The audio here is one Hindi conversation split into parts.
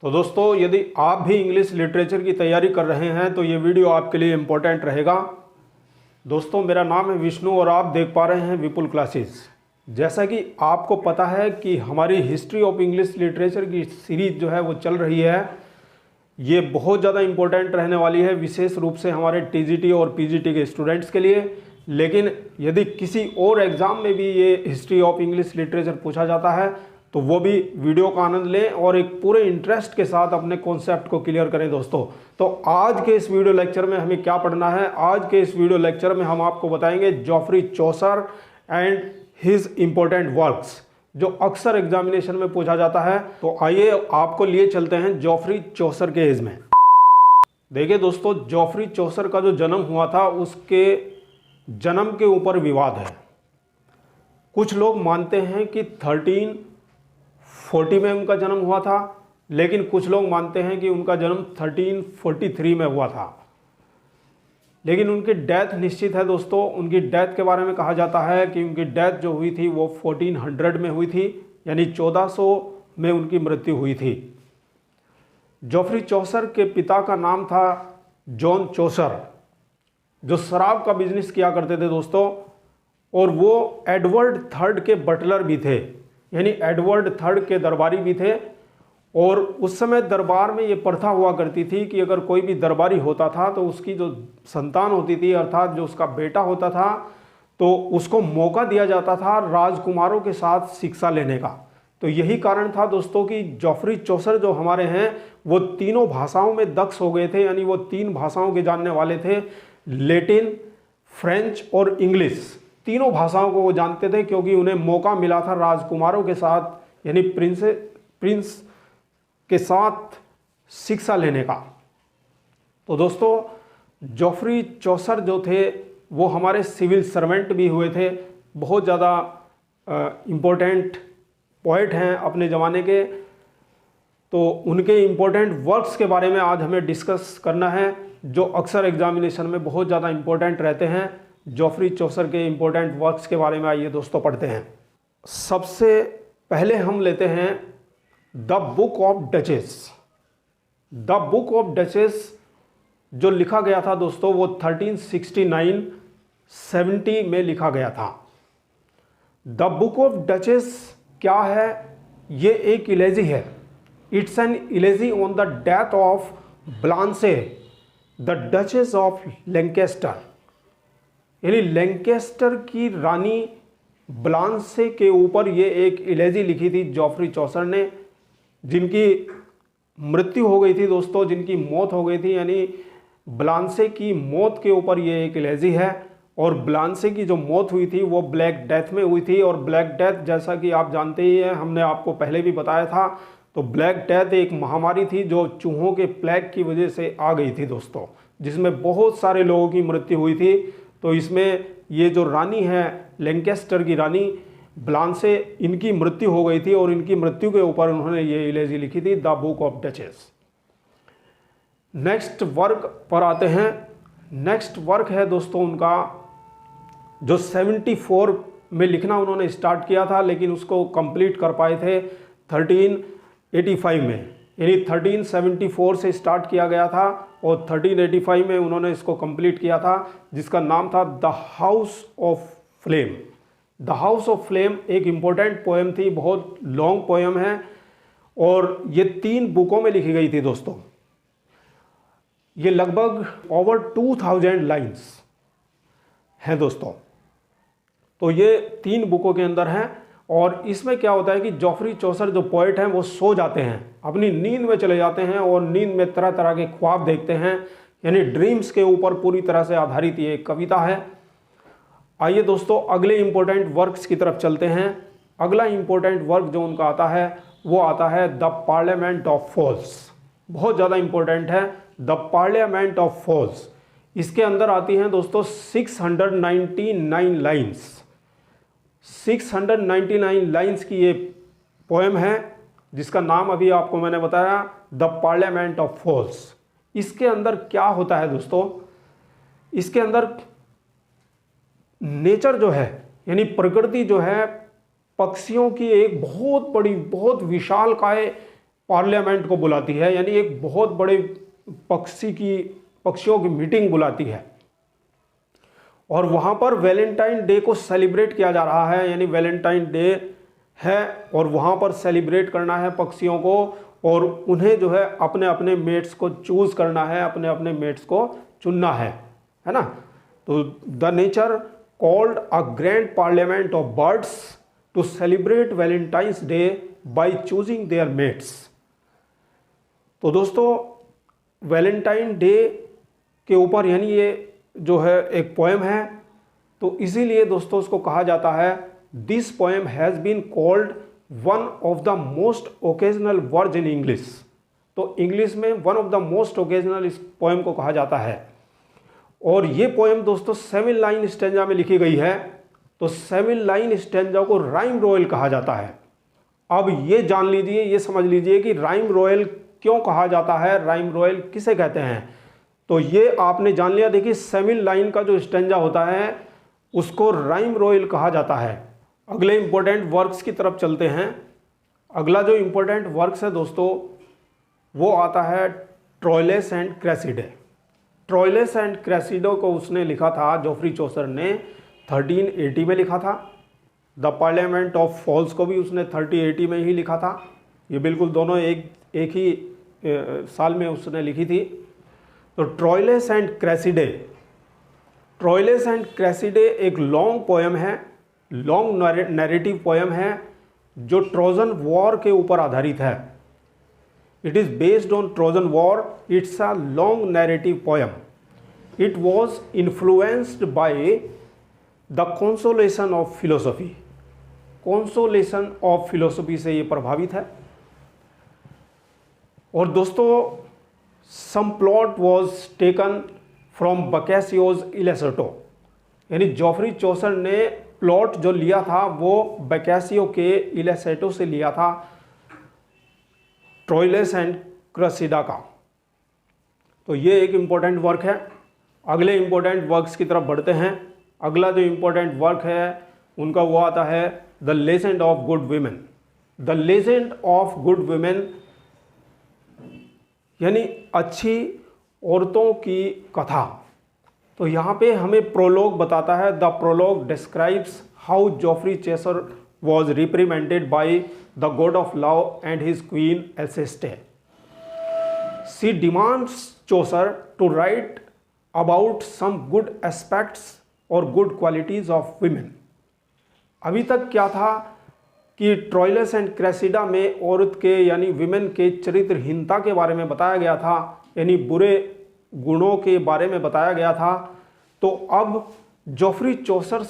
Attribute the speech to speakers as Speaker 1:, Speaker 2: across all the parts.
Speaker 1: तो दोस्तों, यदि आप भी इंग्लिश लिटरेचर की तैयारी कर रहे हैं तो ये वीडियो आपके लिए इम्पोर्टेंट रहेगा। दोस्तों, मेरा नाम है विष्णु और आप देख पा रहे हैं विपुल क्लासेस। जैसा कि आपको पता है कि हमारी हिस्ट्री ऑफ इंग्लिश लिटरेचर की सीरीज जो है वो चल रही है। ये बहुत ज़्यादा इम्पोर्टेंट रहने वाली है, विशेष रूप से हमारे टीजीटी और पीजीटी के स्टूडेंट्स के लिए। लेकिन यदि किसी और एग्ज़ाम में भी ये हिस्ट्री ऑफ इंग्लिश लिटरेचर पूछा जाता है तो वो भी वीडियो का आनंद लें और एक पूरे इंटरेस्ट के साथ अपने कॉन्सेप्ट को क्लियर करें। दोस्तों, तो आज के इस वीडियो लेक्चर में हमें क्या पढ़ना है? आज के इस वीडियो लेक्चर में हम आपको बताएंगे Geoffrey Chaucer and his important works, जो अक्सर एग्जामिनेशन में पूछा जाता है। तो आइए आपको लिए चलते हैं जॉफ्री चौसर के एज में। देखिए दोस्तों, जॉफ्री चौसर का जो जन्म हुआ था उसके जन्म के ऊपर विवाद है। कुछ लोग मानते हैं कि 1340 में उनका जन्म हुआ था, लेकिन कुछ लोग मानते हैं कि उनका जन्म 1343 में हुआ था। लेकिन उनकी डेथ निश्चित है दोस्तों। उनकी डेथ के बारे में कहा जाता है कि उनकी डेथ जो हुई थी वो 1400 में हुई थी, यानी 1400 में उनकी मृत्यु हुई थी। जॉफ्री चौसर के पिता का नाम था जॉन चौसर, जो शराब का बिजनेस किया करते थे दोस्तों, और वो एडवर्ड थर्ड के बटलर भी थे, यानी एडवर्ड थर्ड के दरबारी भी थे। और उस समय दरबार में ये प्रथा हुआ करती थी कि अगर कोई भी दरबारी होता था तो उसकी जो संतान होती थी, अर्थात जो उसका बेटा होता था, तो उसको मौका दिया जाता था राजकुमारों के साथ शिक्षा लेने का। तो यही कारण था दोस्तों कि जॉफ्री चौसर जो हमारे हैं वो तीनों भाषाओं में दक्ष हो गए थे, यानी वो 3 भाषाओं के जानने वाले थे, लैटिन, फ्रेंच और इंग्लिश। तीनों भाषाओं को वो जानते थे क्योंकि उन्हें मौका मिला था राजकुमारों के साथ, यानी प्रिंस के साथ शिक्षा लेने का। तो दोस्तों, जॉफ्री चौसर जो थे वो हमारे सिविल सर्वेंट भी हुए थे। बहुत ज़्यादा इम्पोर्टेंट पोएट हैं अपने ज़माने के। तो उनके इम्पोर्टेंट वर्क्स के बारे में आज हमें डिस्कस करना है, जो अक्सर एग्जामिनेशन में बहुत ज़्यादा इम्पोर्टेंट रहते हैं। जॉफ्री चौसर के इम्पोर्टेंट वर्क्स के बारे में आइए दोस्तों पढ़ते हैं। सबसे पहले हम लेते हैं the book of duchess. The book of duchess जो लिखा गया था दोस्तों वो 1369-70 में लिखा गया था। द बुक ऑफ डचेस क्या है? ये एक इलेजी है। It's an elegy on the death of Blanche the duchess of Lancaster, यानी लैंकेस्टर की रानी ब्लांसे के ऊपर ये एक इलेजी लिखी थी जॉफ्री चौसर ने, जिनकी मृत्यु हो गई थी दोस्तों, जिनकी मौत हो गई थी, यानी ब्लांसे की मौत के ऊपर ये एक इलेजी है। और ब्लांसे की जो मौत हुई थी वो ब्लैक डेथ में हुई थी। और ब्लैक डेथ जैसा कि आप जानते ही हैं, हमने आपको पहले भी बताया था, तो ब्लैक डेथ एक महामारी थी जो चूहों के प्लेग की वजह से आ गई थी दोस्तों, जिसमें बहुत सारे लोगों की मृत्यु हुई थी। तो इसमें ये जो रानी है, लैंकेस्टर की रानी ब्लांसे, इनकी मृत्यु हो गई थी और इनकी मृत्यु के ऊपर उन्होंने ये इलेजी लिखी थी, the book of duchess. Next work पर आते हैं। नेक्स्ट वर्क है दोस्तों उनका, जो 74 में लिखना उन्होंने स्टार्ट किया था, लेकिन उसको कंप्लीट कर पाए थे 1385 में, यानी 1374 से स्टार्ट किया गया था और 1385 में उन्होंने इसको कंप्लीट किया था, जिसका नाम था the house of flame. The house of flame एक इम्पोर्टेंट पोएम थी, बहुत लॉन्ग पोएम है और ये 3 बुकों में लिखी गई थी दोस्तों। ये लगभग ओवर 2000 लाइन्स हैं दोस्तों। तो ये 3 बुकों के अंदर हैं। और इसमें क्या होता है कि जॉफ्री चौसर जो पोएट हैं वो सो जाते हैं, अपनी नींद में चले जाते हैं और नींद में तरह तरह के ख्वाब देखते हैं, यानी ड्रीम्स के ऊपर पूरी तरह से आधारित ये कविता है। आइए दोस्तों अगले इंपॉर्टेंट वर्क्स की तरफ चलते हैं। अगला इंपॉर्टेंट वर्क जो उनका आता है वो आता है द पार्लियामेंट ऑफ फॉल्स। बहुत ज़्यादा इंपॉर्टेंट है द पार्लियामेंट ऑफ फॉल्स। इसके अंदर आती हैं दोस्तों 699 लाइन्स। 699 लाइन्स की ये पोएम है, जिसका नाम अभी आपको मैंने बताया, द पार्लियामेंट ऑफ फॉल्स। इसके अंदर क्या होता है दोस्तों? इसके अंदर नेचर जो है, यानी प्रकृति जो है, पक्षियों की एक बहुत बड़ी, बहुत विशालकाय पार्लियामेंट को बुलाती है, यानी एक बहुत बड़े पक्षियों की मीटिंग बुलाती है और वहाँ पर वैलेंटाइन डे को सेलिब्रेट किया जा रहा है। यानी वैलेंटाइन डे है और वहाँ पर सेलिब्रेट करना है पक्षियों को और उन्हें जो है अपने अपने मेट्स को चूज़ करना है, अपने अपने मेट्स को चुनना है ना। तो the nature called a grand parliament of birds to celebrate Valentine's day by choosing their mates. तो दोस्तों वैलेंटाइन डे के ऊपर यानी ये जो है एक पोएम है, तो इसीलिए दोस्तों उसको कहा जाता है this poem has been called one of the most occasional words in English. तो इंग्लिश में one of the most occasional इस पोएम को कहा जाता है। और ये पोएम दोस्तों 7 लाइन स्टेंजा में लिखी गई है। तो 7 लाइन स्टेंजा को राइम रॉयल कहा जाता है। अब ये जान लीजिए, ये समझ लीजिए कि राइम रॉयल क्यों कहा जाता है, राइम रॉयल किसे कहते हैं। तो ये आपने जान लिया। देखिए 7 लाइन का जो स्टेंजा होता है उसको राइम रॉयल कहा जाता है। अगले इंपॉर्टेंट वर्क्स की तरफ चलते हैं। अगला जो इंपॉर्टेंट वर्क्स है दोस्तों वो आता है Troilus and Criseyde. Troilus and क्रेसिडो को उसने लिखा था, जोफ्री चौसर ने 1380 में लिखा था। द पार्लियामेंट ऑफ फॉल्स को भी उसने 1380 में ही लिखा था। ये बिल्कुल दोनों एक ही साल में उसने लिखी थी। तो Troilus and Criseyde, Troilus and Criseyde एक लॉन्ग पोएम है, लॉन्ग नैरेटिव पोएम है जो ट्रोजन वॉर के ऊपर आधारित है। It is based on Trojan war. It's a long narrative poem. It was influenced by the Consolation of Philosophy. Consolation of Philosophy से ये प्रभावित है। और दोस्तों some plot was taken from Boccaccio's इलेसर्टो, यानी जोफ्री चौसर ने प्लॉट जो लिया था वो बकैसियो के इलेसर्टो से लिया था, ट्रोइलस एंड क्रेसिडा का। तो ये एक इम्पोर्टेंट वर्क है। अगले इम्पोर्टेंट वर्क्स की तरफ बढ़ते हैं। अगला जो इम्पोर्टेंट वर्क है उनका वो आता है the legend of good women. The legend of good women यानी अच्छी औरतों की कथा। तो यहाँ पे हमें प्रोलॉग बताता है। The prologue describes how Geoffrey Chaucer was reprimanded by the god of love and his queen Alceste. She demands Chaucer to write about some good aspects और गुड क्वालिटीज ऑफ वीमेन। अभी तक क्या था कि ट्रोइलस एंड क्रेसिडा में औरत के यानी विमेन के चरित्रहीनता के बारे में बताया गया था, यानी बुरे गुणों के बारे में बताया गया था। तो अब जोफ्री चौसर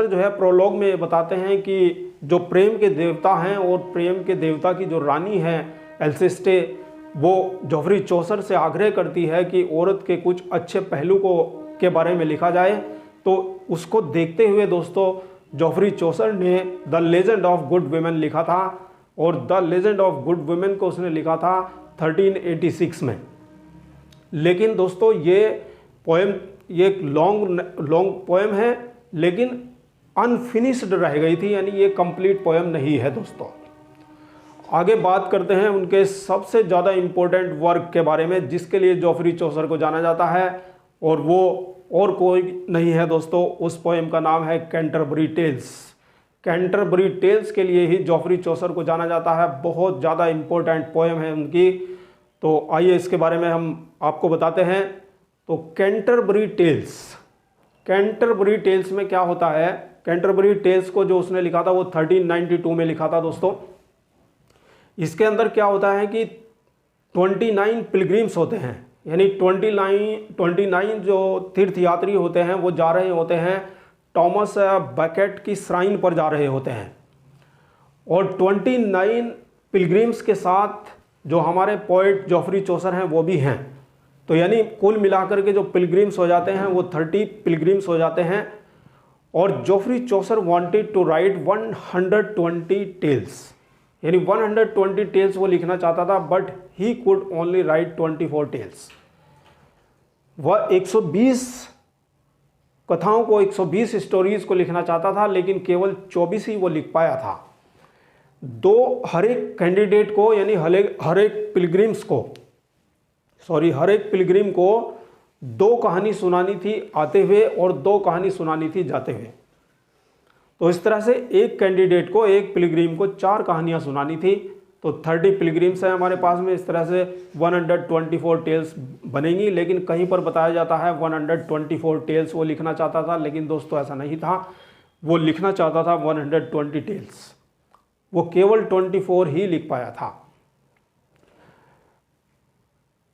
Speaker 1: जो है प्रोलॉग में बताते हैं कि जो प्रेम के देवता हैं और प्रेम के देवता की जो रानी है एल्सेस्टे, वो जोफ्री चौसर से आग्रह करती है कि औरत के कुछ अच्छे पहलू के बारे में लिखा जाए। तो उसको देखते हुए दोस्तों जोफ्री चौसर ने the legend of good women लिखा था और the legend of good women को उसने लिखा था 1386 में। लेकिन दोस्तों ये पोएम ये एक लॉन्ग पोएम है लेकिन अनफिनिश्ड रह गई थी, यानी ये कंप्लीट पोएम नहीं है दोस्तों। आगे बात करते हैं उनके सबसे ज़्यादा इम्पोर्टेंट वर्क के बारे में जिसके लिए जोफ्री चौसर को जाना जाता है, और वो और कोई नहीं है दोस्तों, उस पोएम का नाम है कैंटरबरी टेल्स। कैंटरबरी टेल्स के लिए ही जोफ्री चौसर को जाना जाता है। बहुत ज़्यादा इम्पोर्टेंट पोएम है उनकी। तो आइए इसके बारे में हम आपको बताते हैं। तो कैंटरबरी टेल्स में क्या होता है, कैंटरबरी टेल्स को जो उसने लिखा था वो 1392 में लिखा था दोस्तों। इसके अंदर क्या होता है कि 29 पिलग्रिम्स होते हैं, यानी 29 जो तीर्थयात्री होते हैं वो जा रहे होते हैं टॉमस बैकेट की श्राइन पर जा रहे होते हैं, और 29 पिलग्रिम्स के साथ जो हमारे पोइट जोफ्री चौसर हैं वो भी हैं। तो यानी कुल मिलाकर के जो पिलग्रिम्स हो जाते हैं वो 30 पिलग्रिम्स हो जाते हैं। और Geoffrey Chaucer wanted to write 120 tales, यानी 120 टेल्स वो लिखना चाहता था, but he could only write 24 tales. वह 120 कथाओं को 120 स्टोरीज को लिखना चाहता था लेकिन केवल 24 ही वो लिख पाया था। हर एक कैंडिडेट को यानी हर एक पिलग्रिम को 2 कहानी सुनानी थी आते हुए और 2 कहानी सुनानी थी जाते हुए। तो इस तरह से एक कैंडिडेट को, एक पिलग्रिम को 4 कहानियां सुनानी थी। तो 30 पिलग्रिम्स हैं हमारे पास में। इस तरह से 124 टेल्स बनेंगी, लेकिन कहीं पर बताया जाता है 124 टेल्स वो लिखना चाहता था, लेकिन दोस्तों ऐसा नहीं था। वो लिखना चाहता था 120 टेल्स, वो केवल 24 ही लिख पाया था।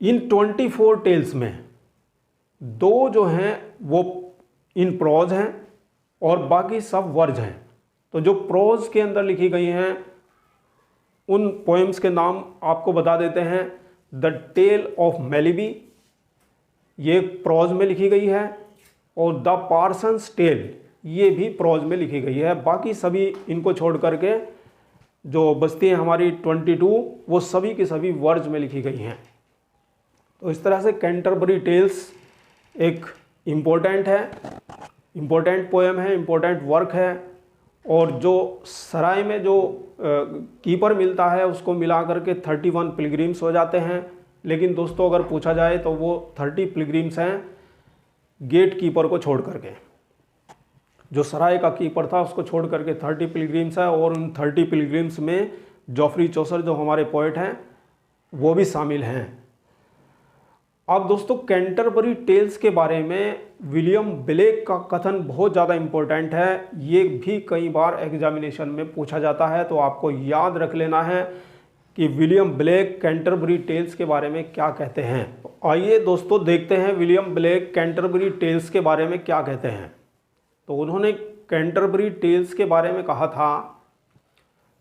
Speaker 1: इन 24 टेल्स में 2 जो हैं वो इन प्रोज हैं और बाकी सब वर्ज हैं। तो जो प्रोज के अंदर लिखी गई हैं उन पोएम्स के नाम आपको बता देते हैं। द टेल ऑफ मेलिबी, ये प्रोज में लिखी गई है, और द पार्सन्स टेल, ये भी प्रोज में लिखी गई है। बाकी सभी इनको छोड़ करके जो बचती हैं हमारी 22, वो सभी की सभी वर्ज में लिखी गई हैं। तो इस तरह से कैंटरबरी टेल्स एक इम्पोर्टेंट पोएम है, इम्पोर्टेंट वर्क है। और जो सराय में जो कीपर मिलता है उसको मिला करके 31 पिलग्रिम्स हो जाते हैं। लेकिन दोस्तों अगर पूछा जाए तो वो 30 पिलग्रिम्स हैं गेट कीपर को छोड़ करके। जो सराय का कीपर था उसको छोड़ करके 30 पिलग्रिम्स है, और उन 30 पिलग्रिम्स में जॉफ्री चौसर जो हमारे पोएट हैं वो भी शामिल हैं। अब दोस्तों कैंटरबरी टेल्स के बारे में विलियम ब्लेक का कथन बहुत ज़्यादा इम्पोर्टेंट है। ये भी कई बार एग्जामिनेशन में पूछा जाता है, तो आपको याद रख लेना है कि विलियम ब्लेक कैंटरबरी टेल्स के बारे में क्या कहते हैं। आइए दोस्तों देखते हैं विलियम ब्लेक कैंटरबरी टेल्स के बारे में क्या कहते हैं। तो उन्होंने कैंटरबरी टेल्स के बारे में कहा था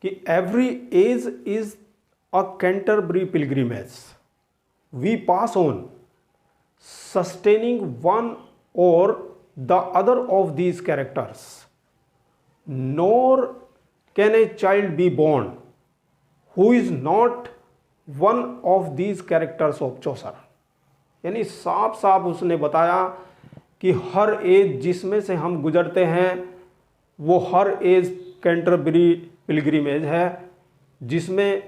Speaker 1: कि every age is a Canterbury pilgrimage, we pass on sustaining one or the other of these characters, nor can a child be born who is not one of these characters of Chaucer। यानी साफ साफ उसने बताया कि हर एज जिसमें से हम गुजरते हैं वो हर एज कैंटरबरी पिलग्रिमेज है, जिसमें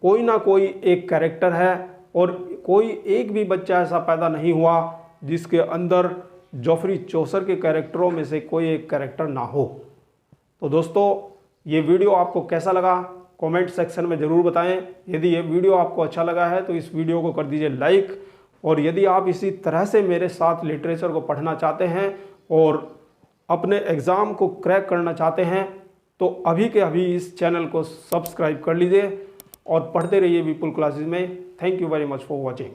Speaker 1: कोई ना कोई एक कैरेक्टर है, और कोई एक भी बच्चा ऐसा पैदा नहीं हुआ जिसके अंदर जॉफ्री चौसर के कैरेक्टरों में से कोई एक कैरेक्टर ना हो। तो दोस्तों ये वीडियो आपको कैसा लगा कमेंट सेक्शन में ज़रूर बताएं। यदि ये वीडियो आपको अच्छा लगा है तो इस वीडियो को कर दीजिए लाइक, और यदि आप इसी तरह से मेरे साथ लिटरेचर को पढ़ना चाहते हैं और अपने एग्ज़ाम को क्रैक करना चाहते हैं तो अभी के अभी इस चैनल को सब्सक्राइब कर लीजिए और पढ़ते रहिए विपुल क्लासेस में। Thank you very much for watching.